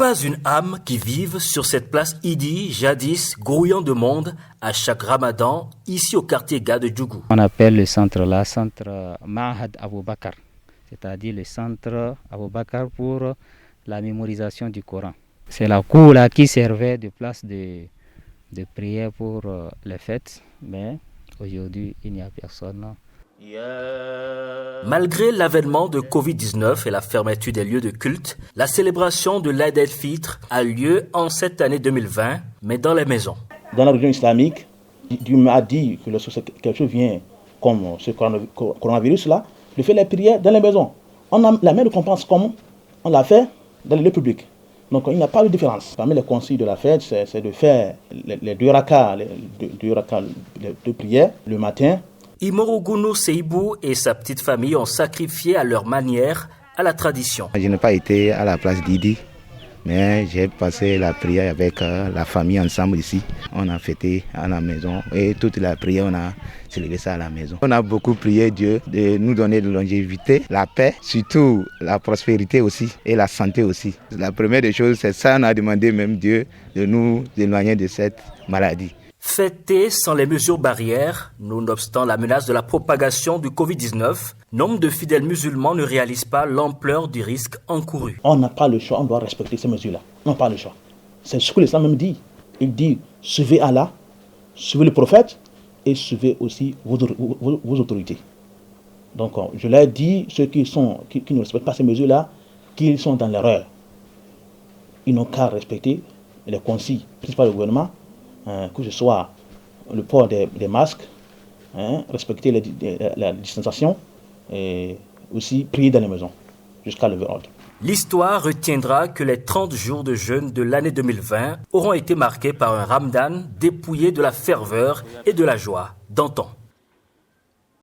Pas une âme qui vive sur cette place Idi, jadis grouillant de monde à chaque ramadan, ici au quartier Ga de Djougou. On appelle le centre là, centre Mahad Abou Bakar, c'est-à-dire le centre Abou Bakar pour la mémorisation du Coran. C'est la cour là qui servait de place de prière pour les fêtes, mais aujourd'hui il n'y a personne. Malgré l'avènement de Covid-19 et la fermeture des lieux de culte, la célébration de l'Aïd el-Fitr a lieu en cette année 2020, mais dans les maisons. Dans la religion islamique, Dieu m'a dit que lorsque quelque chose vient comme ce coronavirus là, de faire les prières dans les maisons. On a la même récompense comme on l'a fait dans les lieux publics. Donc il n'y a pas de différence. Parmi les consignes de la fête, c'est de faire les deux rakas de prière le matin. Imorogounou Seibou et sa petite famille ont sacrifié à leur manière à la tradition. Je n'ai pas été à la place d'Idi, mais j'ai passé la prière avec la famille ensemble ici. On a fêté à la maison et toute la prière, on a célébré ça à la maison. On a beaucoup prié Dieu de nous donner de longévité, la paix, surtout la prospérité aussi et la santé aussi. La première des choses, c'est ça, on a demandé même Dieu de nous éloigner de cette maladie. Fêté sans les mesures barrières, nonobstant la menace de la propagation du Covid-19, nombre de fidèles musulmans ne réalisent pas l'ampleur du risque encouru. On n'a pas le choix, on doit respecter ces mesures-là. On n'a pas le choix. C'est ce que l'Islam même dit. Il dit, suivez Allah, suivez le prophète et suivez aussi vos autorités. Donc, je l'ai dit, ceux qui ne respectent pas ces mesures-là, qu'ils sont dans l'erreur. Ils n'ont qu'à respecter les consignes prises par le gouvernement, que ce soit le port des masques, respecter la distanciation et aussi prier dans les maisons jusqu'à lever ordre. L'histoire retiendra que les 30 jours de jeûne de l'année 2020 auront été marqués par un ramadan dépouillé de la ferveur et de la joie d'antan.